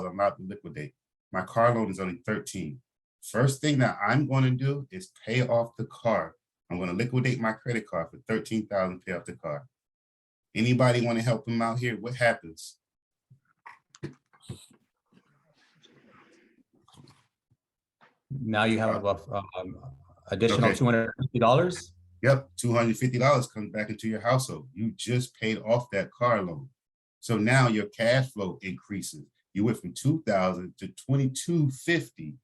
I'm allowed to liquidate. My car loan is only 13. First thing that I'm going to do is pay off the car. I'm going to liquidate my credit card for 13,000, pay off the car. Anybody want to help them out here? What happens? now you have additional Okay. $250. Yep, $250 comes back into your household. You just paid off that car loan. So now your cash flow increases. You went from 2,000 to 2,250,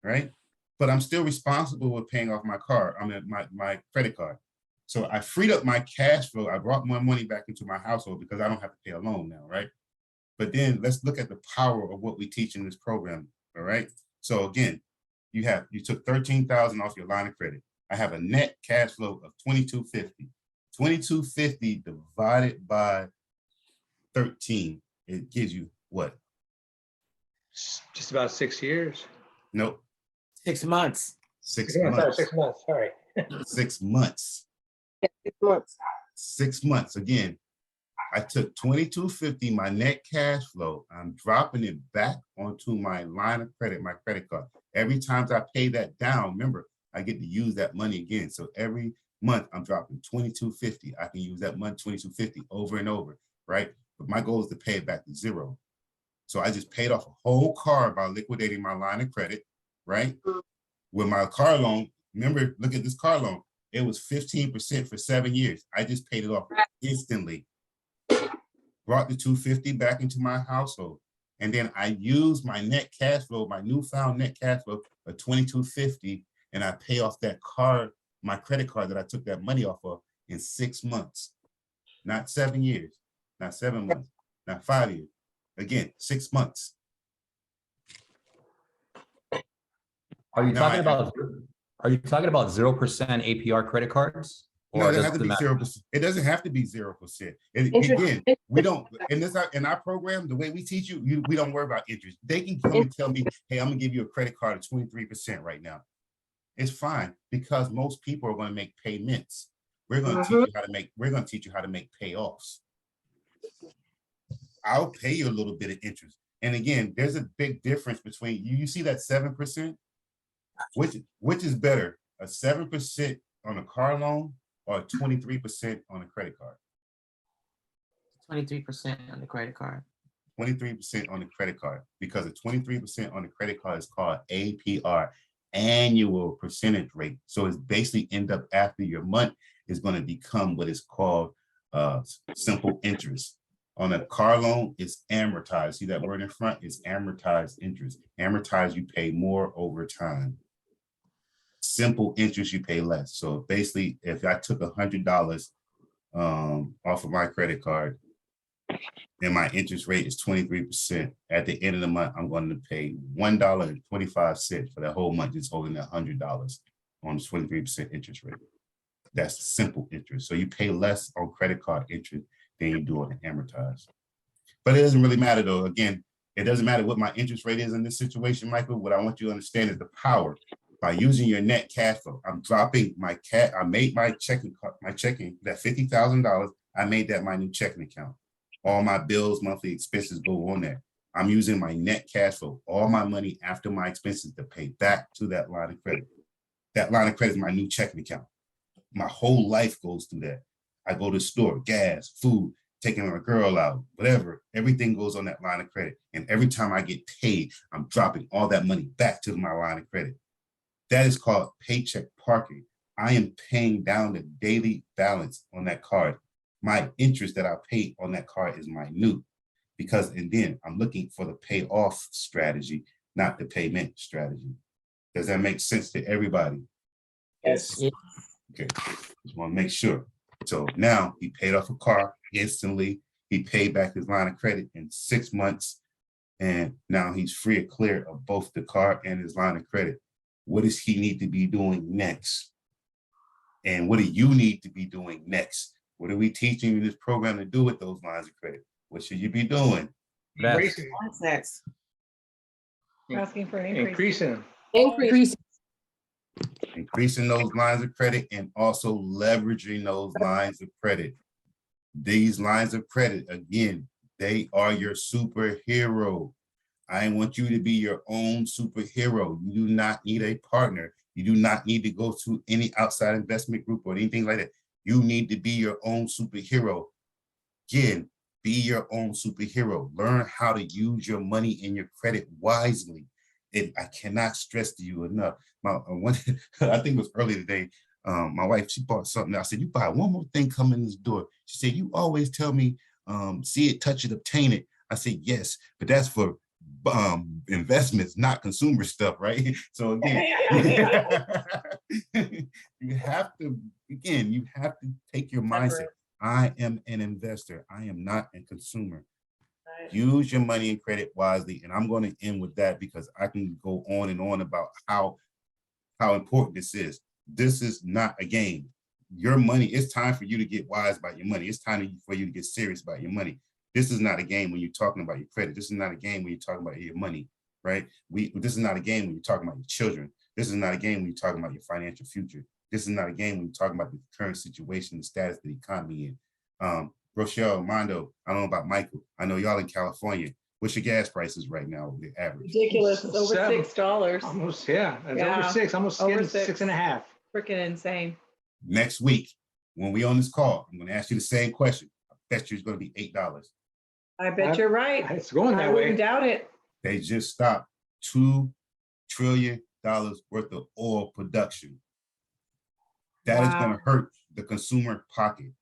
right? but I'm still responsible with paying off my car. I mean, my credit card. So I freed up my cash flow. I brought more money back into my household because I don't have to pay a loan now, right? But then let's look at the power of what we teach in this program, all right? So again, you took $13,000 off your line of credit. I have a net cash flow of $2,250. $2,250 divided by 13, it gives you what? Just about 6 years. Nope. 6 months. 6 Yeah, sorry, months. 6 months, sorry. 6 months. 6 months. 6 months. Again, I took $2,250, my net cash flow. I'm dropping it back onto my line of credit, my credit card. Every time I pay that down, remember, I get to use that money again. So every month I'm dropping $2,250. I can use that money, $2,250, over and over, right? But my goal is to pay it back to zero. So I just paid off a whole car by liquidating my line of credit, right? With my car loan, remember, look at this car loan. It was 15% for 7 years. I just paid it off instantly. Brought the $250 back into my household. And then I used my net cash flow, my newfound net cash flow of $2,250, and I pay off that card, my credit card that I took that money off of, in 6 months. Not 7 years, not 7 months, not 5 years. Again, 6 months. Are you No, talking about 0% APR credit cards? No, Or it does has to it be matter? 0%. It doesn't have to be 0%. Interest- Again, we don't in our program, the way we teach you, we don't worry about interest. They can come and tell me, hey, I'm gonna give you a credit card of 23% right now. It's fine, because most people are going to make payments. We're going to teach you how to make, we're going to teach you how to make payoffs. I'll pay you a little bit of interest. And again, there's a big difference between you see that 7%, which is better, a 7% on a car loan or 23% on a credit card? 23% on the credit card. 23% on the credit card, because a 23% on the credit card is called APR, annual percentage rate. So it's basically end up after your month is going to become what is called simple interest. On a car loan, it's amortized. See that word in front? It's amortized interest. Amortized, you pay more over time. Simple interest, you pay less. So basically, if I took $100 off of my credit card, and my interest rate is 23%, at the end of the month, I'm going to pay $1.25 for that whole month, just holding that $100 on 23% interest rate. That's simple interest. So you pay less on credit card interest than you do on amortized. But it doesn't really matter though. Again, it doesn't matter what my interest rate is in this situation, Michael. What I want you to understand is the power. By using your net cash flow, I'm dropping my I made my checking, that $50,000, I made that my new checking account. All my bills, monthly expenses go on there. I'm using my net cash flow, all my money after my expenses, to pay back to that line of credit. That line of credit is my new checking account. My whole life goes through that. I go to the store, gas, food, taking a girl out, whatever, everything goes on that line of credit. And every time I get paid, I'm dropping all that money back to my line of credit. That is called paycheck parking. I am paying down the daily balance on that card. My interest that I pay on that card is minute, because, and then I'm looking for the payoff strategy, not the payment strategy. Does that make sense to everybody? Yes. Okay, just want to make sure. So now he paid off a car instantly. He paid back his line of credit in 6 months. And now he's free and clear of both the car and his line of credit. What does he need to be doing next? And what do you need to be doing next? What are we teaching you in this program to do with those lines of credit? What should you be doing? Best. Assets. Asking for an increase. Increasing them. Increase. Increasing those lines of credit and also leveraging those lines of credit. These lines of credit, again, they are your superhero. I want you to be your own superhero. You do not need a partner. You do not need to go to any outside investment group or anything like that. You need to be your own superhero. Again, be your own superhero. Learn how to use your money and your credit wisely. And I cannot stress to you enough. I think it was early today. My wife, she bought something. I said, you buy one more thing coming in this door. She said, you always tell me, see it, touch it, obtain it. I said, yes, but that's for investments, not consumer stuff, right? So again, you have to take your mindset. Separate. I am an investor. I am not a consumer. Right. Use your money and credit wisely. And I'm going to end with that because I can go on and on about how important this is. This is not a game. Your money, it's time for you to get wise about your money. It's time for you to get serious about your money. This is not a game when you're talking about your credit. This is not a game when you're talking about your money, right? This is not a game when you're talking about your children. This is not a game when you're talking about your financial future. This is not a game when you're talking about the current situation, the status of the economy in. Rochelle, Mondo, I don't know about Michael. I know y'all in California. What's your gas prices right now, the average? Ridiculous. It's over Seven. $6. Almost, yeah, it's Yeah. over 6, almost Over getting 6. 6.5. Freaking insane. Next week, when we on this call, I'm going to ask you the same question. I bet you it's going to be $8. I bet you're right. It's going I that wouldn't way. doubt it. They just stopped $2 trillion worth of oil production. That is Wow. going to hurt the consumer pocket.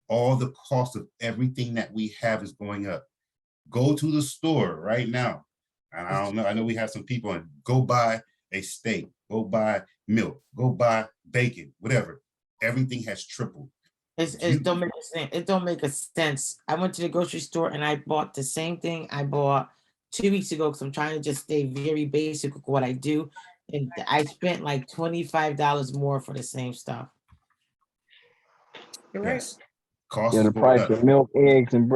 All the cost of everything that we have is going up. Go to the store right now. And I don't know, I know we have some people and go buy a steak, go buy milk, go buy bacon, whatever. Everything has tripled. It don't make sense. It don't make a sense. I went to the grocery store and I bought the same thing I bought 2 weeks ago because I'm trying to just stay very basic with what I do. And I spent like $25 more for the same stuff. You're right. Yes. Cost Yeah, is the going price up. of milk, eggs, and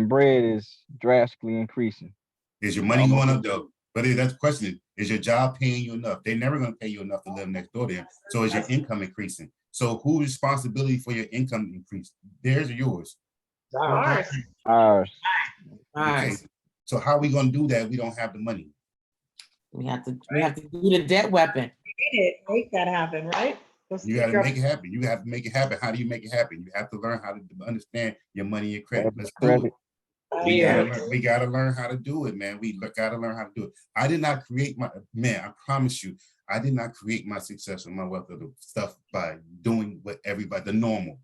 bread is drastically increasing. Is your money going up though? But that's the question. Is your job paying you enough? They're never going to pay you enough to live next door there. So is your income increasing? So whose responsibility for your income increase? Theirs or yours? Ours. Ours. All right. Okay. So how are we going to do that? We don't have the money. We have to do the debt weapon. Make that happen, right? You got to make it happen. You have to make it happen. How do you make it happen? You have to learn how to understand your money and your credit. Let's do it. We gotta learn how to do it, man. We gotta learn how to do it. I did not create my, man, I promise you, I did not create my success and my wealth of the stuff by doing what everybody, the normal.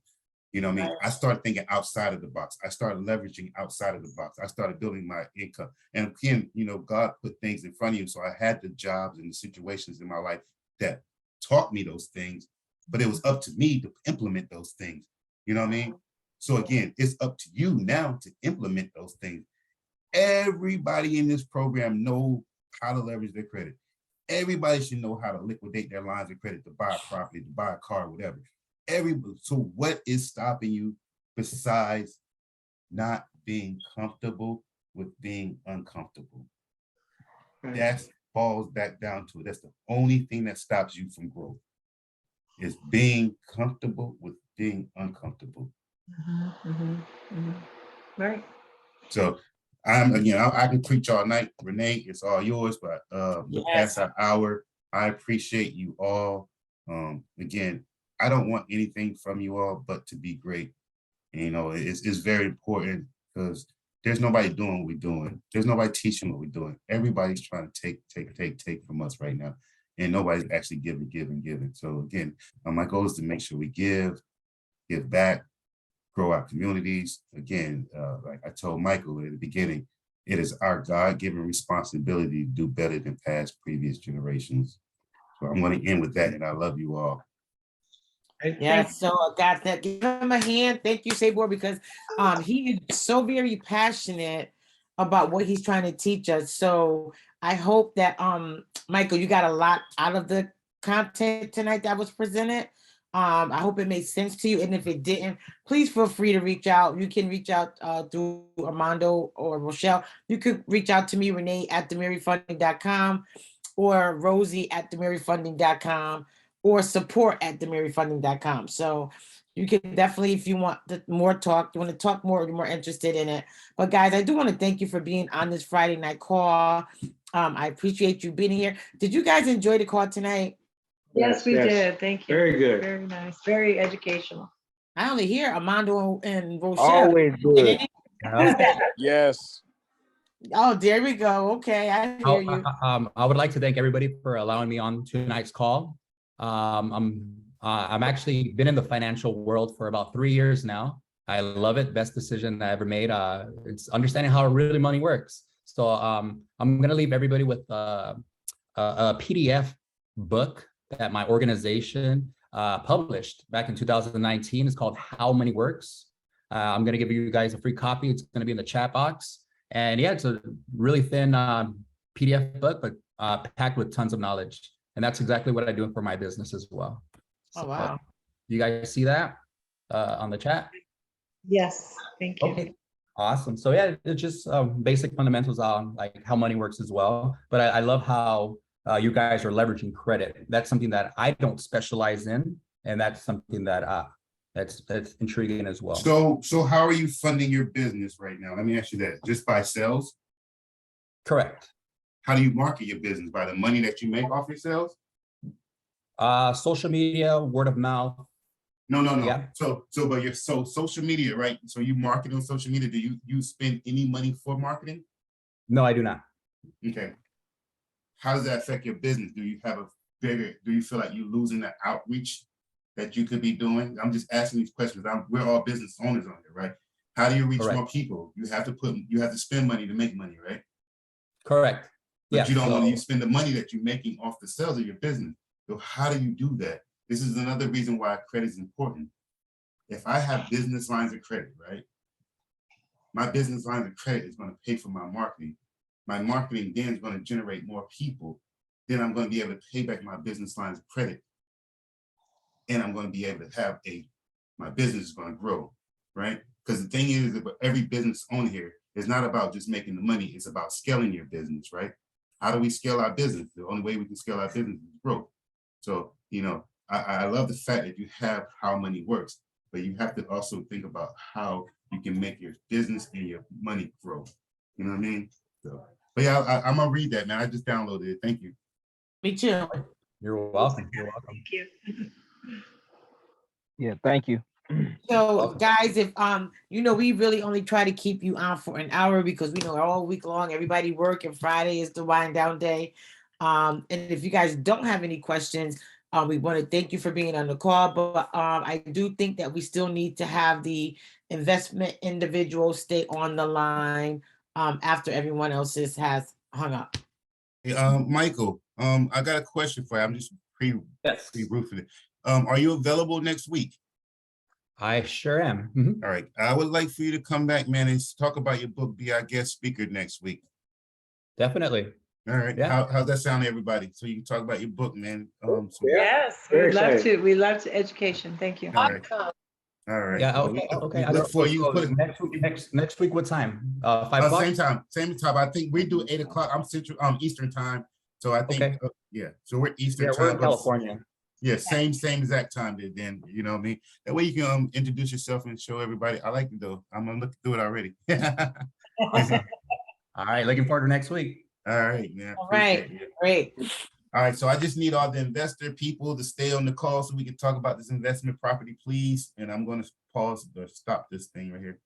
You know what I mean? I started thinking outside of the box. I started leveraging outside of the box. I started building my income. And again, you know, God put things in front of you. So I had the jobs and the situations in my life that taught me those things, but it was up to me to implement those things. You know what I mean? So again, it's up to you now to implement those things. Everybody in this program know how to leverage their credit. Everybody should know how to liquidate their lines of credit to buy a property, to buy a car, whatever. So what is stopping you besides not being comfortable with being uncomfortable? That falls back down to it. That's the only thing that stops you from growth, is being comfortable with being uncomfortable. Right. So I can preach all night. Renee, it's all yours, but past our hour, I appreciate you all. Again, I don't want anything from you all but to be great. And, you know, it's very important because there's nobody doing what we're doing. There's nobody teaching what we're doing. Everybody's trying to take from us right now. And nobody's actually giving. So again, my goal is to make sure we give back, grow our communities. Again, like I told Michael at the beginning, it is our God-given responsibility to do better than previous generations. So I'm going to end with that, and I love you all. Yes, so I got that. Give him a hand. Thank you, Sabor, because he is so very passionate about what he's trying to teach us. So I hope that Michael, you got a lot out of the content tonight that was presented. I hope it made sense to you. And if it didn't, please feel free to reach out. You can reach out through Armando or Rochelle. You could reach out to me, Renee at themaryfunding.com or Rosie at themaryfunding.com or support at themaryfunding.com. So you can definitely, if you want more talk, you want to talk more, you're more interested in it. But guys, I do want to thank you for being on this Friday night call. I appreciate you being here. Did you guys enjoy the call tonight? Yes, we did. Thank you. Very good. Very nice. Very educational. I only hear Armando and Rochelle. Always good. Who's that? Yes. Oh, there we go. Okay, I hear you. I would like to thank everybody for allowing me on tonight's call. I'm actually been in the financial world for about 3 years now. I love it. Best decision I ever made. It's understanding how really money works. So I'm gonna leave everybody with a PDF book that my organization published back in 2019. It's called How Money Works. I'm gonna give you guys a free copy. It's gonna be in the chat box. And yeah, it's a really thin PDF book, but packed with tons of knowledge. And that's exactly what I do for my business as well. Oh, wow. You guys see that on the chat? Yes, thank you. Okay, awesome. So yeah, it's just basic fundamentals on like how money works as well. But I love how you guys are leveraging credit. That's something that I don't specialize in, and that's something that that's intriguing as well. So how are you funding your business right now? Let me ask you that. Just by sales? Correct. How do you market your business? By the money that you make off your sales? Social media, word of mouth. No. Yeah. So social media, right? So you market on social media. Do you spend any money for marketing? No, I do not. Okay. How does that affect your business? Do you feel like you're losing the outreach that you could be doing? I'm just asking these questions. We're all business owners on here, right? How do you reach Correct. more people? You have to spend money to make money, right? Correct. But Yeah. you don't want to spend the money that you're making off the sales of your business. So how do you do that? This is another reason why credit is important. If I have business lines of credit, right? My business lines of credit is going to pay for my marketing. My marketing then is going to generate more people. Then I'm going to be able to pay back my business lines of credit. And I'm going to be able to have my business is going to grow, right? Because the thing is, every business owner here is not about just making the money. It's about scaling your business, right? How do we scale our business? The only way we can scale our business is growth. So, I love the fact that you have how money works, but you have to also think about how you can make your business and your money grow. You know what I mean? So, but yeah, I'm gonna read that, man. I just downloaded it. Thank you. Me too. You're welcome. You're welcome. Thank you. Yeah, thank you. So guys, if we really only try to keep you on for an hour because we know all week long everybody work and Friday is the wind down day. And if you guys don't have any questions, we want to thank you for being on the call. But I do think that we still need to have the investment individuals stay on the line after everyone else has hung up. Hey, Michael, I got a question for you. I'm just pre-roofing it. Are you available next week? I sure am. Mhm. All right. I would like for you to come back, man, and talk about your book, be our guest speaker next week. Definitely. All right. Yeah. How's that sound to everybody? So you can talk about your book, man. Yes, Very we'd love excited. to. We love to education. Thank you. All right. Awesome. All right. Yeah. Well, Okay. we look for you. So next week, what time? 5 o'clock? Same time. I think we do 8 o'clock. I'm Central, Eastern time. So I think, Okay. yeah. So we're Eastern Yeah, time. we're in California. Yeah, same exact time. Then you know what I mean. That way you can introduce yourself and show everybody. I like it though. I'm gonna look through it already. All right. Looking forward to next week. All right, man. All right, great. All right, so I just need all the investor people to stay on the call so we can talk about this investment property, please. And I'm going to pause or stop this thing right here.